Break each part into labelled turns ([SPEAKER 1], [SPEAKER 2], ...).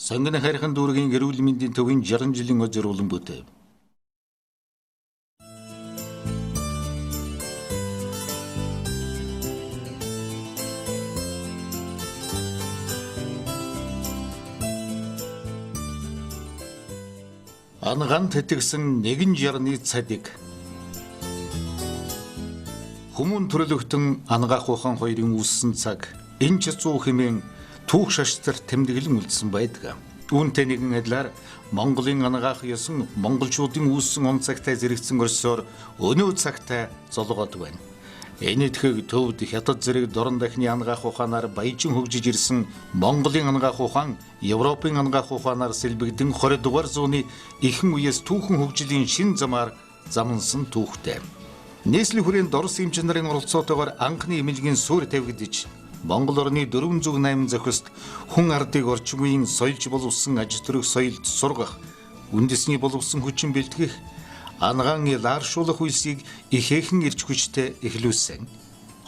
[SPEAKER 1] Сонгон хайрхан дүүргийн эрүүл мэндийн төвийн 60 жилийн өдөр улан бүтэв. Анган тэтгсэн нэгэн жарны цадиг. Хүмүүн төрөлхтөн ангаах ухаан хоёрын үүссэн цаг энэ ч зүү хэмээн түүх шашцар тэмдэглэн үлдсэн байдаг. Үүнтэй нэгэн адилаар Монголын ангаах ёсон монголчуудын үүссэн он цагтай зэрэгцэн өрсөөр өнөө цагтай золгоод байна. Энэ тхэг төвд хятад зэрэг дорн дахны ангаах ухаанаар баяжин хөгжиж ирсэн Монголын ангаах ухаан Европын ангаах ухаанаар сэлбэгдэн 20 дугаар зууны ихэнх үеэс түүхэн хөгжлийн шин замаар замнсан түүхтэй. Нийслэлийн хүрээнд Орос эмч нарын оролцоотойгоор анхны эмнэлгийн суурь тавигдж Монгол орны 408 зохист хүн ардыг орчин үеийн соёлж боловсон аж төрөх соёлд сургах, үндэсний боловсон хүчин бэлтгэх, ангаан лааршуулах үйлсийг ихээхэн ирж хүчтэй эхлүүлсэн.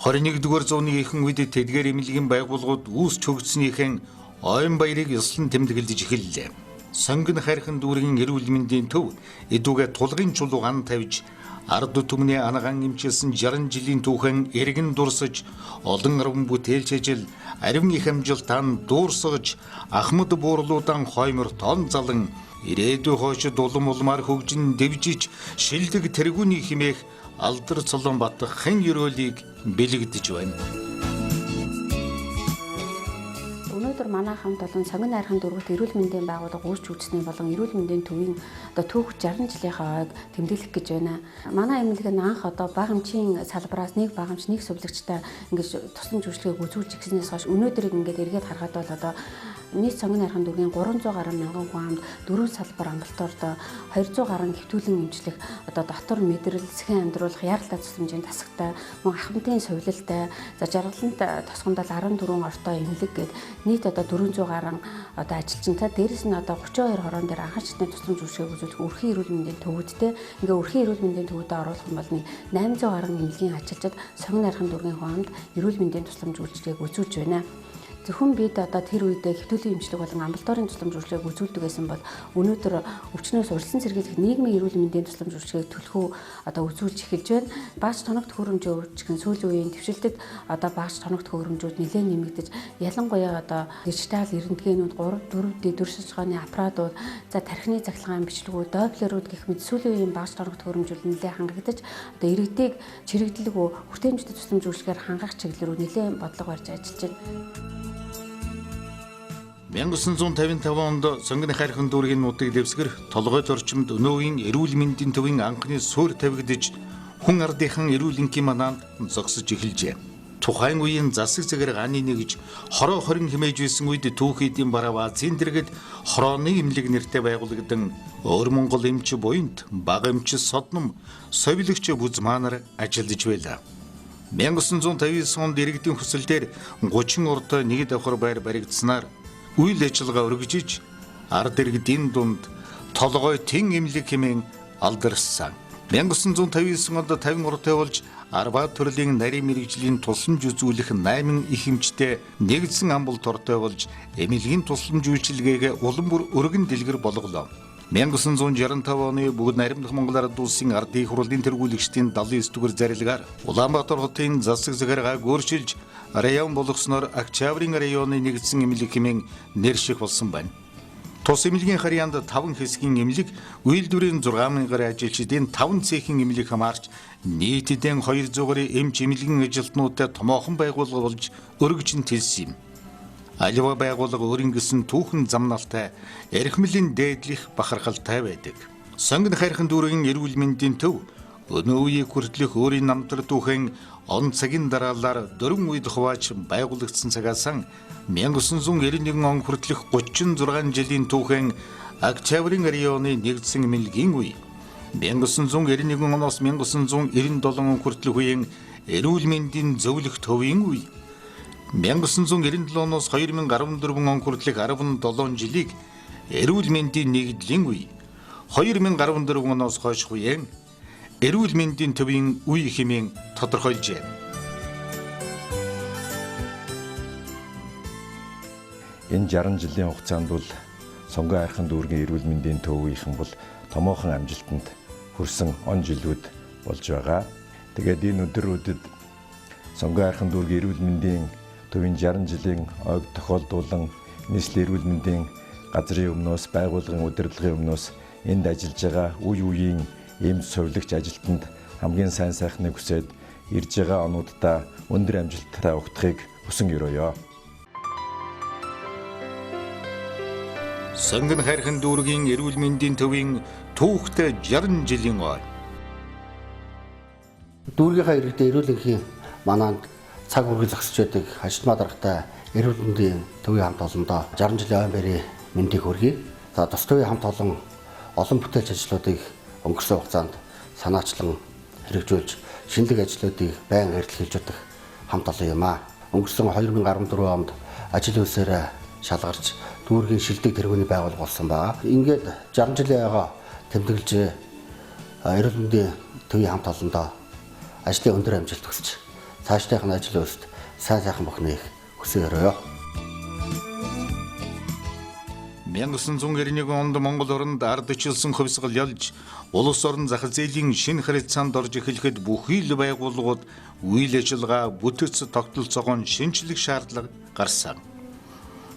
[SPEAKER 1] 21-р зууны ихэнх үед тэдгээр эмнэлгийн байгууллагууд үүсч хөгжснийхэн ойн баярыг ёслон тэмдэглэж эхэллээ. Сонгон хайрхан дүүргийн эрүүл мэндийн төв эдүгэ тулгын чулуу ан тавьж ард түмний ангаан эмчилсэн 60 жилийн түүхэн эргэн дурсаж олон арван бүтээлч ажил ариун их амжилтан дуурсгаж ахмад буурлуудан хоймор тон залан ирээдүй хойшид улам улмаар хөгжин дэвжиж шилдэг тэргүүний химээх алдар цолон батах хэн ерөөлийг бэлэгдэж байна.
[SPEAKER 2] Өнөөдөр манай хамт олон Сонгон хайрхан дүүргт эрүүл мэндийн байгууллага үүсч үзсний болон эрүүл мэндийн төвийн түүх 60 жилийнхаа ойг тэмдэглэх гэж байна. Манай эмнэлэг нь анх бага хэмжээний салбараас нэг бага хэмжээний зөвлөгчтэй ингэж тусламж үйлчилгээг үзүүлж ирсэнээс хойш өнөөдрийг ингээд эргээд харахад бол нийт Сонгон хайрхан дүүргийн 300 гаруй мянган хүн амд 4 салбар амбулаторид 200 гаруй хэвтүүлэн эмчлэх дотор мэдрэл, сэхэн амьдруулах, яаралтай тусламжийн тасагтай, мөн ахмадын сувилалтай, жаргалант тосгондол 14 ортой эмнэлэг гээд нийт 400 гаруй ажилчинтай дээрэс нь 32 хорон дээр анхаарч чадны тусламж үйлчилгээг үзүүлэх өрхийн эрүүл мэндийн төвүүдтэй ингээ өрхийн эрүүл мэндийн төвүүдэд оруулах юм бол 800 гаруй эмнэлгийн ажилчид Сонгон хайрхан дүүргийн хүн амд эрүүл мэндийн тусламж үйлчилгээг үзүүлж байна. Зөвхөн бид тэр үед хэвтүүлийн эмчлэг болон амбулаторын тусламж үйлчилгээг үзүүлдэг байсан бол өнөөдөр өвчнөөс урьдчилан сэргийлэх нийгмийн эрүүл мэндийн тусламж үйлчилгээг төлхөө үзүүлж эхэлж байна. Багц тоног төхөөрөмжийн үржигэн сүүлийн үеийн төвшилтэд багц тоног төхөөрөмжүүд нэлээд нэмэгдэж ялангуяа дижитал эрдэнэтгээнүүд 3-4D дүрсэлжгааны аппаратууд тархины цахилгаан бичлэгүүд доплерүүд гэх мэт сүүлийн үеийн багц тоног төхөөрөмжүүд нэлээд хангагдаж иргэдийг чирэгдэлгүй хүртээмжтэй тусламж үйлчилгээгээр хангах чиглэл рүү нэлээд бодлого барьж ажиллаж байна.
[SPEAKER 1] 1955 онд Сонгон хайрхан дүүргийн нутаг дэвсгэр толгойд орчимд өнөөгийн эрүүл мэндийн төвийн анхны суурь тавигдж хүн ардынхан эрүүл энхийн манаанд зогсож эхэлжээ. Тухайн үеийн засаг зэгээр ганы нэгж хороо хорин хэмээж байсан үед түүх эдийн бараа Азийн дэргэд хорооны эмнэлэг нэртэй байгуулагдсан Өр Монгол эмч буйнт бага эмч содном совилагч бүз маанаар ажиллаж байлаа. 1959 онд иргэдийн хүсэлтээр 30 урд нэг давхар байр баригдсанаар үйл ажиллагаа өргөжиж ард иргэдийн дунд толгой тэн эмнэлэг хэмээн алдарсан. 1959 онд 53-тэй болж арба төрлийн нарийн мэргэжлийн тусламж үзүүлэх 8 их эмчтэй нэгдсэн амбулатортой болж эмнэлгийн тусламж үйлчилгээг улам бүр өргөн дэлгэр болголоо. 1965 оны бүгд найрамдах Монгол Ард улсын ардын их хурлын тэргүүлэгчдийн 79-р зарилгаар Улаанбаатар хотын засаг захиргаа гөршилж район болгосноор Октябрийн районы нэгдсэн эмнэлэг хэмээн нэрших болсон байна. Тус эмнэлгийн харьяанд 5 хэсгийн эмнэлэг, үйлдвэрийн 6,000 гаруй ажилчдын 5 цехийн эмнэлэг хамаарч нийтдээ 200 гаруй эмч эмнэлгийн ажилтнуудтай томоохон байгууллага болж өргөжин тэлсэн юм. Аливаа байгууллага өөрийн гэсэн түүхэн замналтай, эрхмлийн дээдлих бахархалтай байдаг. Сонгон хайрхан дүүргийн эрүүл мэндийн төв өнөө үеийг хүртэлх өөрийн намтар түүхэн он цагийн дараалал 4 үед хувааж байгуулагдсан цагаас 1991 он хүртэлх 36 жилийн түүхэн Октябрийн районы нэгдсэн эмнэлгийн үе, 1991 оноос 1997 он хүртэлх үеийн эрүүл мэндийн зөвлөх төвийн үе, 1997 оноос 2014 он хүртэлх 17 жилийг эрүүл мэндийн нэгдлийн үе, 2014 оноос хойш үеийн эрүүл мэндийн төвийн үе хэмээн тодорхойлжээ.
[SPEAKER 3] Энэ 60 жилийн хугацаанд бол сонгон хайрхан дүүргийн эрүүл мэндийн төвийнхэн бол томоохон амжилтанд хүрсэн он жилүүд болж байгаа. Тэгээд энэ өдрүүдэд сонгон хайрхан дүүргийн эрүүл мэндийн төвийн 60 жилийн ойг тохиолдуулан нийслэлийн эрүүл мэндийн газрын өмнөөс байгууллагын удирдлагын өмнөөс энд ажиллаж байгаа үе үеийн эмч сувилагч ажилтнанд хамгийн сайн сайхныг хүсээд ирж байгаа онуудаа өндөр амжилттай угтахыг хүсэн өрөөё.
[SPEAKER 1] Сонгон хайрхан дүүргийн эрүүл мэндийн төвийн түүхтэй 60 жилийн ой.
[SPEAKER 4] Дүүргийнхаа иргэдэд эрүүлэнхийн мананд цаг үргэлж зогсож байдаг ажилтнаа даргатай эрүүл мэндийн төвийн хамт олондоо 60 жилийн ой барийн мэндийг хүргэе. За тус төвийн хамт олон бүтээлч ажлуудыг өнгөрсөн хугацаанд санаачлан хэрэгжүүлж шинэлэг ажлуудыг байнга эрэлхийлж өгөх хамт олон юм а. Өнгөрсөн 2014 онд ажил үйлсээр шалгарч дүүргийн шилдэг тэргүүний байгууллага болсон байгаа. Ингээд 60 жилийн ойгоо тэмдэглэж эрүүл мэндийн төвийн хамт олондоо ажлын өндөр амжилт хүсэж цаашдынх нь ажил үйлсэд сайн сайхан бүхнийг хүсэн өрөөё.
[SPEAKER 1] 1991 онд Монгол оронд ардчилсан хувьсгал ялж улс орон зах зээлийн шинэ харилцаанд орж эхлэхэд бүхий л байгууллагууд үйл ажиллагаа бүтэц тогтолцоогоо шинжлэх шаардлага гарсан.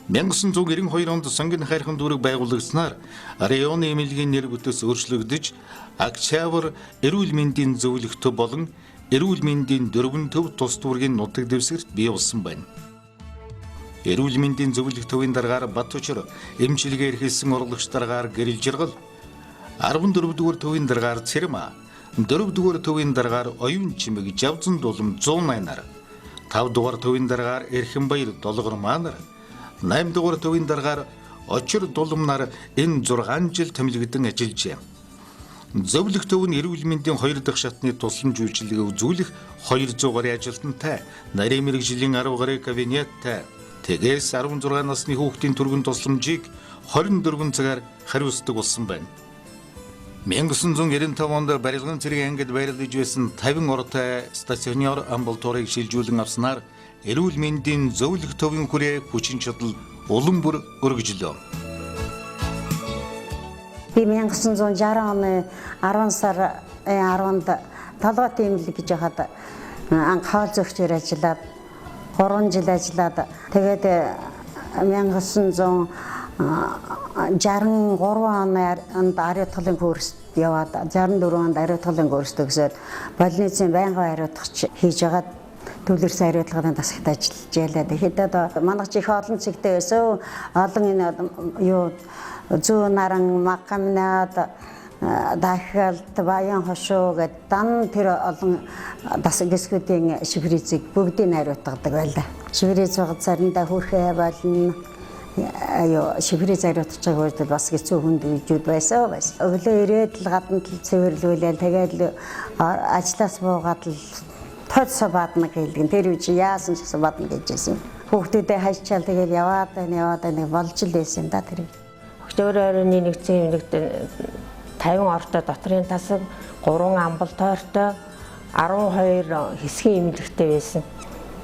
[SPEAKER 1] 1992 онд сонгон хайрхан дүүрэг байгуулагдсанаар районы эмнэлгийн нэр бүтэц өөрчлөгдөж Октябрь эрүүл мэндийн зөвлөх төв болон эрүүл мэндийн дөрвөн төв тус дүүргийн нутаг дэвсгэрт бий болсон байна. Эрүүл мэндийн зөвлөх төвийн дараагаар Батөчөр эмчилгээ эрхэлсэн урлагч дараагаар Гэрэл Жаргал, 14-р төвийн дараагаар Цэрэма, 4-р төвийн дараагаар Оюун Чимэг Жавзан дулам 108-аар, 5-р төвийн дараагаар Эрхэнбаяр Долгор Маанар, 8-р төвийн дараагаар Очир дулам нар энэ 6 жил томилогдсон ажиллажээ. Зөвлөх төв нь эрүүл мэндийн 2 дахь шатны тусламж үйлчилгээ үзүүлэх 200 гаруй ажилтнтай, нарийн мэргэжлийн 10 гаруй кабинеттай, тэгээс 16 насны хүүхдийн түргэн тусламжийг 24 цагаар хариуцдаг болсон байна. 1995 онд барилгын цэрэг ангид байрлаж байсан 50 ортой стационар амбулаторийг шилжүүлэн авснаар эрүүл мэндийн зөвлөх төвийн хүрээ хүчин чадал улам бүр өргөжлөө.
[SPEAKER 5] Би 1960 оны 10 сар 10-нд толгойд эмнэлэг гэж хаад анх хоол зөөгчөөр ажиллаад 3 жил ажиллаад тэгээд 1963 онд ариун тулын курст яваад 64 онд ариун тулын курст төгсөөд больницын байнгын ариутгач хийж агаад төвлөрсөн ариутлагын тасагт ажиллаж ялаа. Тэгэхэд манайх чих олон цэгтэй байсан. Олон энэ юу зүүн наран магамнаад дахиалт баян хошуу гэдэг дан тэр олон дасаг гисгүүдийн шифризийг бүгдийг ариутгадаг байлаа. Шифриз багт заримдаа хүрхээ болно. Шифриз ариутгаж байгаа үед бас хэцүү хүнд үеүүд байсан. Өглөө ирээд л гадна л цэвэрлүүлээл тэгээд ажлаас буугаад л тоцсо бадна гэлгэн тэр үе чи яасан ч гэсэн бадна гэжсэн. Хүүхдүүдээ хайчаал тэгээд яваад байна болж л байсан да тэр.
[SPEAKER 6] Октябрь 21-ний эмнэлэгт 50 ортой дотрын тасаг, 3 амбулатортой, 12 хэсгийн эмнэлэгтэй байсан.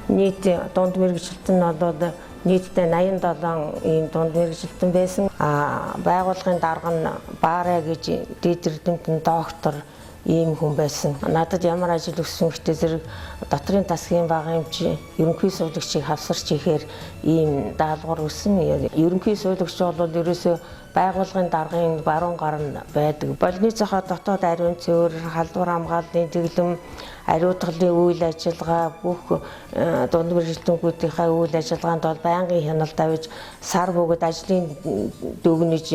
[SPEAKER 6] Нийт дунд мэргэжилтэн нь бол нийтдээ 87 ийм дунд мэргэжилтэн байсан. Байгууллагын дарга нь Баарэ гэж дээд эрдэмтэн доктор ийм хүн байсан. Надад ямар ажил өгсөн гэхдээ зэрэг дотрын тасгийн бага эмч ерөнхий сувлагчийг хавсарч ихээр ийм даалгавар өгсөн. Ерөнхий сувлагч бол ерөөсөө байгууллагын даргын баруун гар нь байдаг. Больницийнхаа дотоод ариун цэвэр, халдвар хамгааллын дэглэм, ариутгалын үйл ажиллагаа бүх дунд мэргэжилтэнүүдийнхээ үйл ажиллагаанд бол байнгын хяналт тавьж сар бүгд ажлын дүгнэж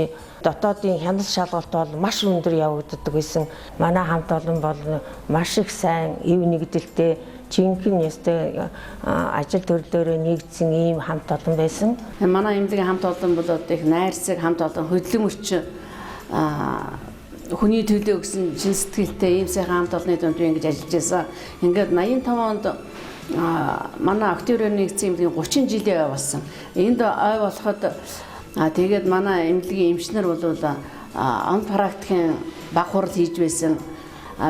[SPEAKER 6] дотоодын хяналт шалгалт бол маш өндөр явагддаг байсан. Манай хамт олон бол маш их сайн эв нэгдэлтэй жинхэнэ ястай ажил төрлөөрөө нэгдсэн ийм хамт олон байсан.
[SPEAKER 2] Манай эмнэлгийн хамт олон бол одоо их найрсаг хамт олон хөдөлгөөн орчин хүний төлөө өгсөн чин сэтгэлтэй ийм сайхан хамт олонны дунд би ингэж ажиллаж байсан. Ингээд 85 онд манай Октябрь 1-ний эмнэлгийн 30 жилийн ой болсон. Энд ой болоход тэгээд манай эмнэлгийн эмчнэр бол он практикийн баг хурал хийж байсан.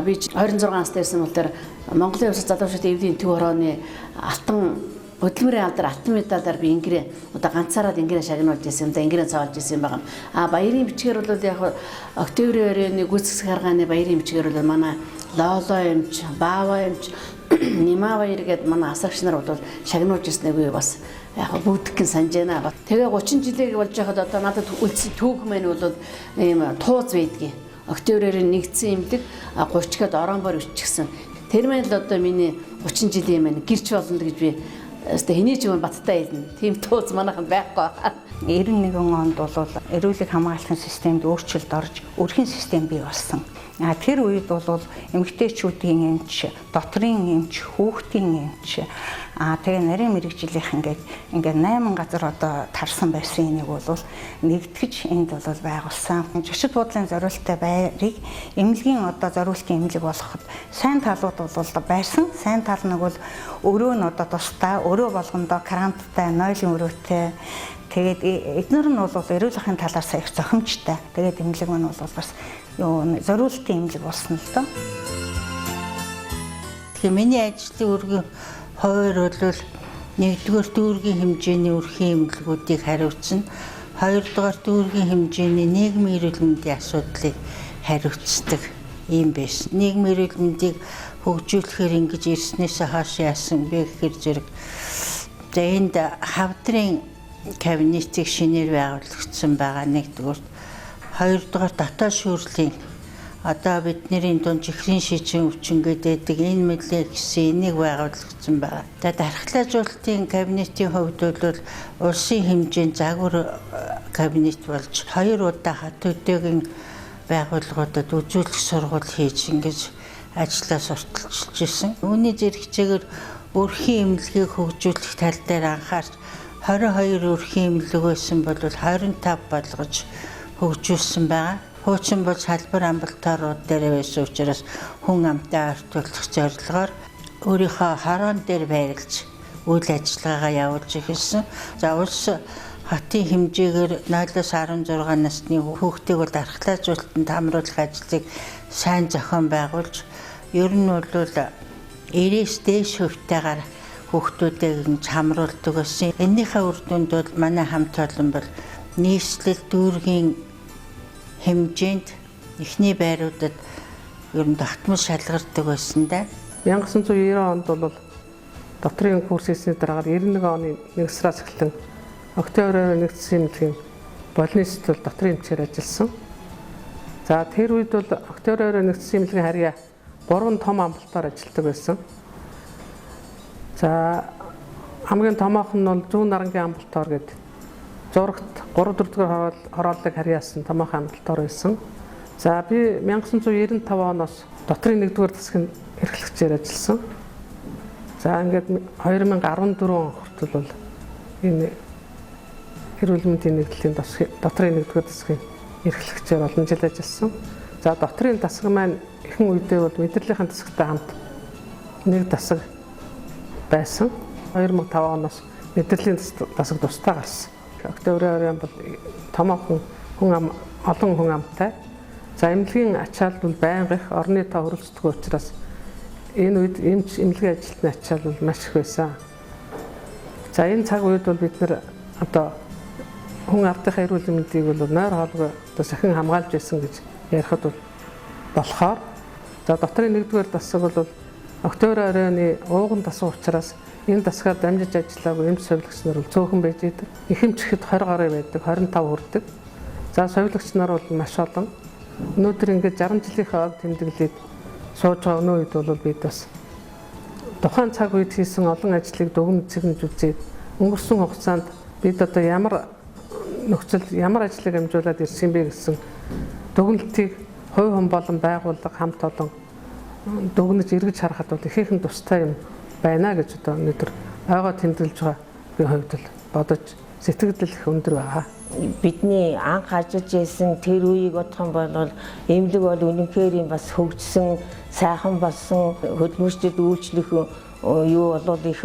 [SPEAKER 2] Би 26 настай байсан бол тэр Монголын улс залуучуудын эвлийн төв хорооны алтан Хөдөлмөрийн алдар алтан медалаар би ингэрээ одоо ганцаараа ингэрээ шагнуулж ирсэн юм да, ингэрээ цоолж ирсэн юм байна. Баярын бичгээр бол яг октябрийн өрөөний гүйцэтгэх харгааны баярын бичгээр бол манай Лоло эмч, Баава эмч, Нима баяр гэдэг манай асарагч нар бол шагнуулж ирсэн нэг бас яг бүгдгэн санаж байна. Тэгээ 30 жилээ болж байхад одоо надад үлдсэн түүх маань бол ийм тууз байдгийг. Октябрийн нэгдсэн имлэг 30-д ороонбор өччихсэн. Тэр маань л одоо миний 30 жилийн маань гэрч болно гэж би хэний ч юм баттай хэлнэ. Тийм тууз манайхан байхгүй байна.
[SPEAKER 5] 91 онд бол эрүүлэг хамгаалахын системд өөрчлөлт орж өрхийн систем бий болсон. Тэр үед бол эмэгтэйчүүдийн эмч, дотрын эмч, хүүхдийн эмч, тэгээ нарийн мэрэгжлийнх ингээд 8 газар одоо тарсан байсан энийг бол нэгтгэж энд бол байгуулсан. Зочид буудлын зориулалттай байрыг эмнэлгийн одоо зориултын эмнэлэг болгоход сайн талууд бол байсан. Сайн тал нь бол өрөө нь одоо тусдаа өрөө болгондоо кранттай, нойлын өрөөтэй. Тэгээд эдгээр нь бол эрүүл ахуйн талаас их зохимжтой. Тэгээд эмнэлэг маань бол бас зориултын эмнэлэг болсон л доо.
[SPEAKER 7] Тэгэхээр миний ажлын үргийн хуваар бол нэгдүгээр дүүргийн хэмжээний өрхийн эмнэлгүүдийг хариуцна. Хоёрдугаар дүүргийн хэмжээний нийгмийн эрүүл мэндийн асуудлыг хариуцдаг юм байсан. Нийгмийн эрүүл мэндийг хөгжүүлэхээр ингэж ирснээс хойш яасан бэ гэхээр зэрэг энд хавдрын кабинетийг шинээр байгуулагдсан байгаа нэгдүгээр. Хоёрдугаар дотоод шүүрлийн одоо бидний дунд чихрийн шижин өвчнөд байдаг энэ мэдлэг гэсэн энийг байгуулагдсан байгаа. Тэгээд дархлаажуулалтын кабинетийн хувьд бол улсын хэмжээнд загвар кабинет болж 2 удаа хат төдийгийн байгууллагуудад үзүүлэх сургалт хийж ингэж ажлаа сурталчилж ирсэн. Үүний зэрэгцээгээр өрхийн эмнэлгийг хөгжүүлэх тал дээр анхаарч 22 өрхийн эмнэлэг байсан бол 25 болгож хөгжүүлсэн байгаа. Хуучин бол салбар амбулаторууд дээр байсан учраас хүн амтай ортуулах зорилгоор өөрийнхөө хороон дээр байрлаж үйл ажиллагаагаа явуулж эхэлсэн. За улс хотын хэмжээгээр 0-16 насны хүүхдийг бол дархлаажуулалтанд хамруулах ажлыг сайн зохион байгуулж, ер нь бол 90-с дээш хувьтайгаар хүүхдүүдийг хамруулдаг байсан. Энийхээ үр дүнд бол манай хамт олон бол нийслэл дүүргийн хэмжээнд эхний байруудад ер нь тогтмол шалгардаг байсан да.
[SPEAKER 8] 1990 онд бол дотрын курс хийсний дараагаар 91 оны 1 сараас эхлэн октябрийн нэгдсэн эмнэлгийн больницт бол дотрын эмчээр ажилласан. За тэр үед бол октябрийн нэгдсэн эмнэлгийн харьяа 3 том амбулатороор ажилладаг байсан. За хамгийн томоох нь бол Зүүн Нарангийн амбулатор гэдэг зурагт 3-4 хорооллыг харьяасан томоохон амбулатор байсан. За би 1995 оноос дотрын 1-р засгийн эрхлэгчээр ажилласан. За ингээд 2014 он хүртэл бол энэ эрүүл мэндийн нэгдлийн дотрын 1-р засгийн эрхлэгчээр олон жил ажилласан. За дотрын засаг маань ихэнх үедээ бол мэдрэлийн засагтай хамт нэг засаг байсан. 2005 оноос мэдрэлийн засаг тусдаа гарсан. Октябрийн бол томоохон олон хүн амтай. За эмнэлгийн ачаалт бол байнга их орны тоо хөрөлцдөг учраас энэ үед эмнэлгийн ажилтны ачаал бол маш их байсан. За энэ цаг үед бол бид нэр одоо хүн ардынхаа эрүүл мэндийг бол нойр хоолойгоо одоо сахин хамгаалж байсан гэж ярихад бол болохоор за дотрын 1-р засаг бол октябрийн оройны ууган дасах учраас энэ дасгаар дамжиж ажиллаагүй эмч совилогч нар бол цөөхөн байж идэг. Их эмчхэд 20 гаруй байдаг, 25 хүрдэг. За совилогч нар бол маш олон. Өнөөдөр ингээд 60 жилийнхээ ог тэмдэглээд сууж байгаа өнөө үед бол бид бас тухайн цаг үед хийсэн олон ажлыг дүгнэж цэгнэж үзээд өнгөрсөн хугацаанд бид одоо ямар нөхцөл ямар ажлыг амжуулаад ирсэн бэ гэсэн дүгнэлтийг хувь хүн болон байгууллага хамт олон дүгнэж эргэж харахад бол ихээхэн тустай юм байна гэж одоо өнөөдөр ойгоо тэмдэглэж байгаа би хувьд л бодож сэтгэл их өндөр байгаа.
[SPEAKER 6] Бидний анх ажиллаж байсан тэр үеийг бодох юм бол эмнэлэг бол үнэнхээр юм бас хөгжсөн, сайхан болсон, хөдөлмөрчдөд үйлчлэх юу болоод их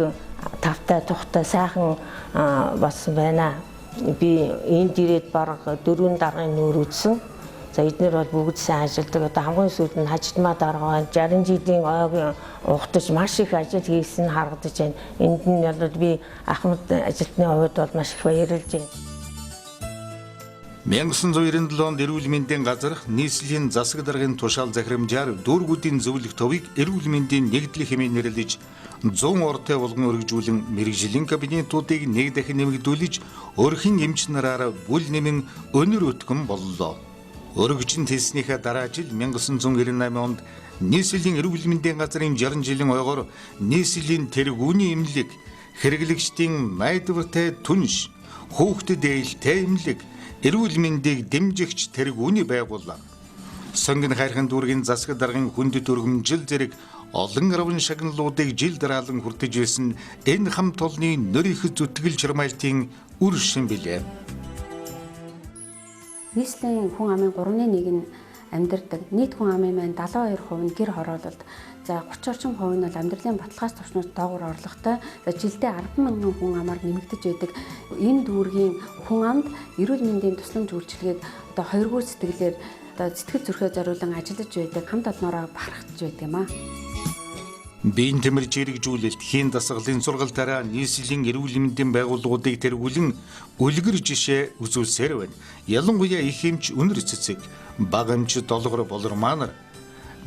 [SPEAKER 6] тавтай тухтай сайхан болсон байна. Би энд ирээд бараг 4 даргын нүүр үзсэн. За эдгээр бол бүгд сайн ажилладаг. Одоо хамгийн сүүлд нь хажидмаа дарга 60 жилийн ойг угтаж маш их ажил хийсэн харагдаж байна. Энд нь бол би ахмад ажилтны хувьд бол маш их баярлж байна.
[SPEAKER 1] 1997 онд эрүүл мэндийн газар нийслэлийн засаг даргын тушаал захирамжаар дүүргүүдийн зөвлөх төвийг эрүүл мэндийн нэгдлэх хэмээн нэрлэж 100 ортой болгон өргөжүүлэн мэрэгжлийн кабинетуудыг нэг дахин нэмэгдүүлж өрхийн эмч нараар бүл нэмэн өнөр өтгөн боллоо. Өргөжин хэлснийхээ дараа жил 1998 онд нийслэлийн эрүүл мэндийн газрын 60 жилийн ойгоор нийслэлийн тэргүүний эмнэлэг, хэрэглэгчдийн найдвартай түнш, хүүхдэд ээлтэй эмнэлэг, эрүүл мэндийг дэмжигч тэргүүний байгууллага. Сонгон хайрхан дүүргийн засаг даргын хүндэт өргөмжил зэрэг олон арван шагналуудыг жил дараалан хүртэж байсан энэ хамт олонний нөр их зүтгэл чармайлтын үр шин билээ.
[SPEAKER 2] Нийслэлийн хүн амын 3/1 нь амьдардаг. Нийт хүн амын маань 72% нь гэр хороололд, за 30 орчим хувь нь бол амьдралын баталгаас төвчнөөс доогуур орлоготой. За жилдээ 10 мянган хүн амаар нэмэгдэж байдаг. Энэ дүүргийн хүн амд эрүүл мэндийн тусламж үйлчилгээг одоо 2 сэтгэлээр одоо сэтгэл зүрхээ зориулан ажиллаж байдаг, хамт олноороо бахархаж байдаг юм аа.
[SPEAKER 1] Биеийн тэмэрж хэрэгжүүлэлт, хийн дасгалын сургалтаараа нийслэлийн эрүүл мэндийн байгууллагуудыг тэргүүлэн үлгэр жишээ үзүүлсээр байна. Ялангуяа их эмч өнөр цэцэг, бага эмч долгор болорманар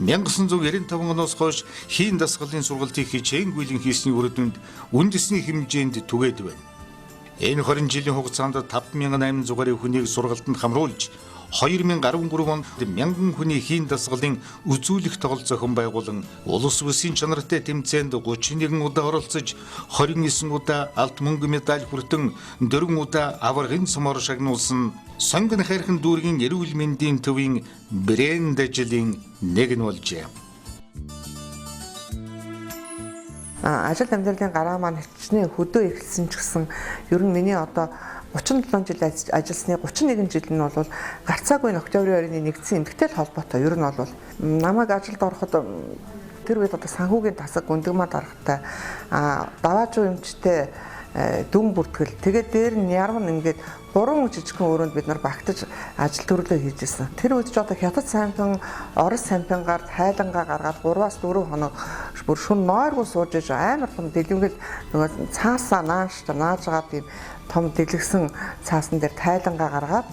[SPEAKER 1] 1995 оноос хойш хийн дасгалын сургалтыг хичээнгүйлэн хийсний үр дүнд үндэсний хэмжээнд түгээд байна. Энэ 20 жилийн хугацаанд 5800 хүнийг сургалтанд хамруулж 2013 онд 1000 хүний хийн дасгалын үзүүлэх тоглолт зохион байгуулан улс улсын чанартай тэмцээнд 31 удаа оролцож 29 удаа алт мөнгө медаль хүртэн 4 удаа аваргын цомоор шагнуулсан сонгон хайрхан дүүргийн эрүүл мэндийн төвийн брэнд ажлын нэг нь болжээ.
[SPEAKER 9] Ажил амьдралын гараа маань хичнээн хөдөө эхэлсэн ч гэсэн ер нь миний одоо 37 жил ажилласны 31 жил нь бол гарцаагүй октябрийн 2-ны нэгдсэн эмэгтэй холбоотой. Ер нь бол намайг ажилд ороход тэр үед одоо санхүүгийн тасаг гүндгмаа даргатай даваажуу эмчтэй дүн бүртгэл. Тэгээд дээр нь ярман ингээд 3 жижигхэн өрөөнд бид нар багтаж ажил төрлөө хийж ирсэн. Тэр үед ч одоо хятад сампин, орос сампингаар тайлангаа гаргаад 3-4 хоног бүр шүн нойргүй сууж иж амар том дэлгэмгэл нөгөө цаасаа наажгаад тийм том дэлгсэн цаасан дээр тайлангаа гаргаад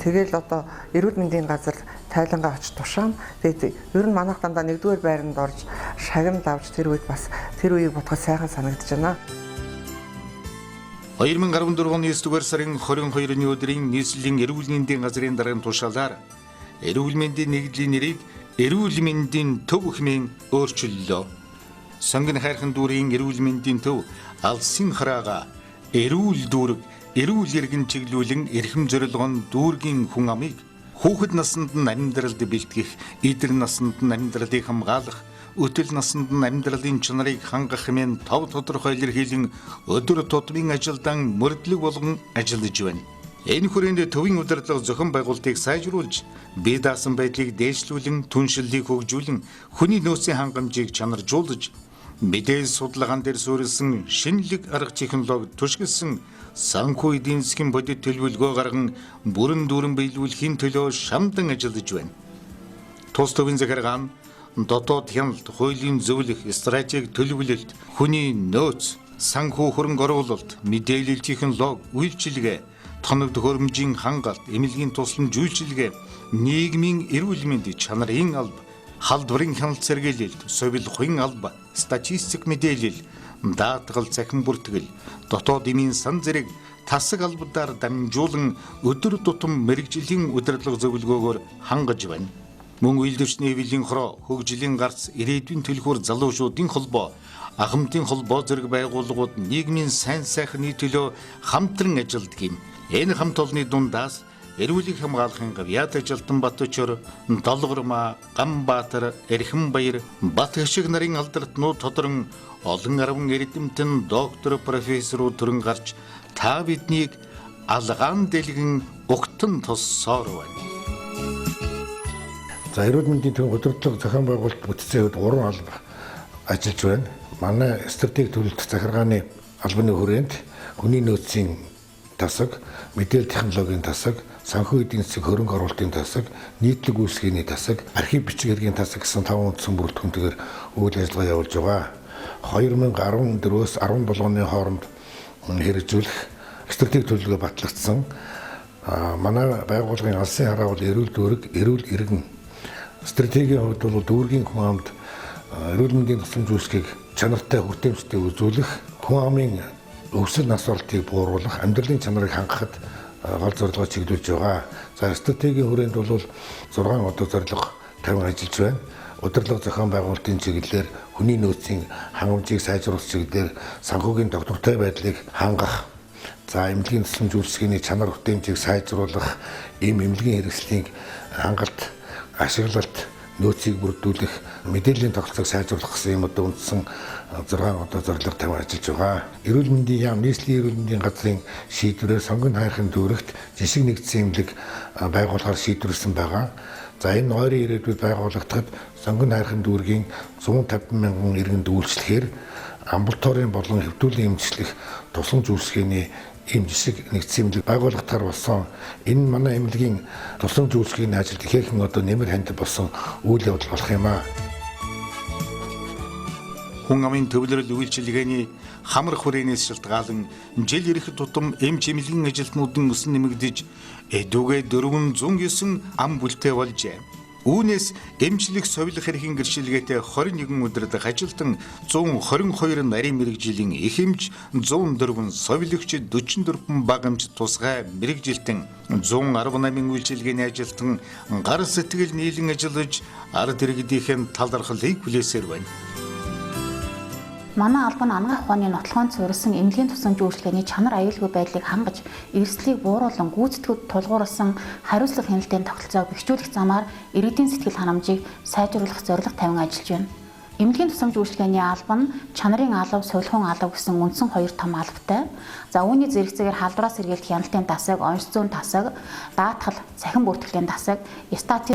[SPEAKER 9] тэгэл одоо эрүүл мэндийн газар тайлангаа очиж тушаана. Тэгээд ер нь манайх дандаа 1-р байранд орж шагнал авч тэр үед бас тэр үеийг бодоход сайхан санагдаж байна.
[SPEAKER 1] 2014 оны 9-р сарын 22-ны өдрийн нийслэлийн эрүүл мэндийн газрын даргын тушаалаар эрүүл мэндийн нэгдлийн нэрийг эрүүл мэндийн төв хэмээн өөрчиллөө. Сонгон хайрхан дүүргийн эрүүл мэндийн төв алсын хараага эрүүл дүүрэг, эрүүл иргэн чиглүүлэн эрхэм зорилгон дүүргийн хүн амыг хүүхэд наснд нь амьдралд бэлтгэх, эдэр наснд нь амьдралыг хамгаалах, өтөл наснд нь амьдралын чанарыг хангах хэмээн тав тодорхой илэрхийлэн өдөр тутмын ажилдан мөрдлөг болгон ажиллаж байна. Энэ хүрээнд төвийн удирдлага зохион байгуулалтыг сайжруулж, бие даасан байдлыг дээшлүүлэн, түншлэлийг хөгжүүлэн, хүний нөөцийн хангамжийг чанаржуулж, мэдээлэл судалгаан дээр суурилсан шинэлэг арга технологи түшгэлсэн санхүү эдийн засгийн бодит төлөвлөгөө гарган бүрэн дүүрэн биелүүлэхийн төлөө шамдан ажиллаж байна. Тус төвийн захиргаан дотоод хяналт, хуулийн зөвлөх, стратеги төлөвлөлт, хүний нөөц, санхүү хөрөнгө оруулалт, мэдээлэл технологи, үйлчилгээ, тоног төхөөрөмжийн хангалт, эмнэлгийн тусламж үйлчилгээ, нийгмийн эрүүл мэнд, чанарын алба, халдварын хяналт сэргийлэлт, совилгын алба, статистик мэдээлэл, даатгал цахим бүртгэл, дотоод эмийн сан зэрэг тасаг албадаар дамжуулан өдөр тутам мэрэгжлийн удирдлага зөвлөгөөгөөр хангаж байна. Мөн үйлдвэрчний хэвлэлийн хороо, хөгжлийн гарц, ирээдүйн төлхөөр залуучуудын холбоо, ахмадын холбоо зэрэг байгууллагууд нийгмийн сайн сайхны төлөө хамтран ажилладаг юм. Энэ хамт олонны дундаас эрүүлийг хамгаалахын гавьяат ажилтан Батчор, Долгормаа, Ганбаатар, Эрхэмбаяр, Батгшиг нарын алдартнууд тодрон олон арван эрдэмтэн доктор профессорууд төрөн гарч та биднийг алгаан дэлгэн угтан туссоор байна.
[SPEAKER 10] За эрүүл мэндийн төвийн удирдлага зохион байгуулалт бүтцийн хувьд 3 алба ажиллаж байна. Манай стратеги төлөвлөлт захиргааны албаны хүрээнд хүний нөөцийн тасаг, мэдээлэл технологийн тасаг, санхүү эдийн засаг хөрөнгө оруулалтын тасаг, нийтлэг үйлсгийн тасаг, архив бичиг хэргийн тасаг гэсэн 5 үндсэн бүрэлдэхүүнтэйгээр үйл ажиллагаа явуулж байгаа. 2014-өөс 17 оны хооронд хэрэгжүүлэх стратеги төлөвлөгөө батлагдсан. Манай байгууллагын алсын хараа бол эрүүл дүүрэг, эрүүл иргэн. Стратегийн хувьд бол дүүргийн хүн амд эрүүл мэндийн тусламж үйлчгийг чанартай хүртээмжтэй үзүүлэх, хүн амын өвсөл нас оролтыг бууруулах, амьдралын чанарыг хангахад гол зорилгоо чиглүүлж байгаа. За стратегийн хүрээнд бол 6 одоо зорилго тавин ажиллаж байна. Удирдлага зохион байгуулалтын чиглэлээр хүний нөөцийн хангамжийг сайжруулах чиглэлээр санхүүгийн тогтвортой байдлыг хангах, за эмнэлгийн тусламж үйлчгийн чанар хүртээмжийг сайжруулах, ийм эмнэлгийн хэрэгслийн хангалт, ашиглалт, нөөцийг бүрдүүлэх, мэдээллийн тогтолцоог сайжруулах гэсэн юм одоо үндсэн 6 одоо зорилго тавин ажиллаж байгаа. Эрүүл мэндийн яам, нийслэлийн эрүүл мэндийн газрын шийдвэрээр сонгон хайрхын дүүрэгт жишг нэгдсэн эмнэлэг байгуулахаар шийдвэрлсэн байгаа. За энэ ойрын ирээдүйд байгуулагдахад сонгон хайрхын дүүргийн 150 мянган иргэнд үйлчлэхээр амбулаторийн болон хэвтүүлийн эмчилэх тусламж үйлчгийн ийм жишг нэгдсэн эмнэлэг байгуулагдахаар болсон. Энэ манай эмнэлгийн тусламж үйлчгийн ажилд ихээхэн одоо нэмэр хандив болсон үйл явдал болох юм аа.
[SPEAKER 1] Хүн амын төвлөрөл үйлчилгээний хамар хүрээнээс шалтгаалan жил ирэх тутам эмч эмнэлгийн ажилтнуудын өсөн нэмэгдэж эдүгээ 409 ам бүлтэй болжээ. Үүнээс эмчлэх совилох эрхийн гэрчилгээтэй 21 өдөр дах ажилтан 122 нарийн мэрэгжлийн их эмч, 104 совилогч, 44 бага эмч тусгай мэрэгжилтэн, 118 үйлчилгээний ажилтан гар сэтгэл нийлэн ажиллаж ард иргэдийнхэн талархлыг хүлээсээр байна.
[SPEAKER 11] Манай албан анагаах ухааны нотлохонд суурилсан эмнэлгийн тусламж үйлчилгээний чанар аюулгүй байдлыг хангаж, эрсдлийг бууруулан гүйцэтгэхэд тулгуурласан хариуцлага хяналтын тогтолцоог бэхжүүлэх замаар иргэдийн сэтгэл ханамжийг сайжруулах зорилго тавин ажиллаж байна. Эмнэлгийн тусламж үйлчилгээний албан чанарын алав, сувилхун алав гэсэн үндсэн 2 том албатай. За үүний зэрэгцээгээр халдвараас сэргийлэх хяналтын тасаг, онц зүүн тасаг, даатгал, цахим бүртгэлийн тасаг, стати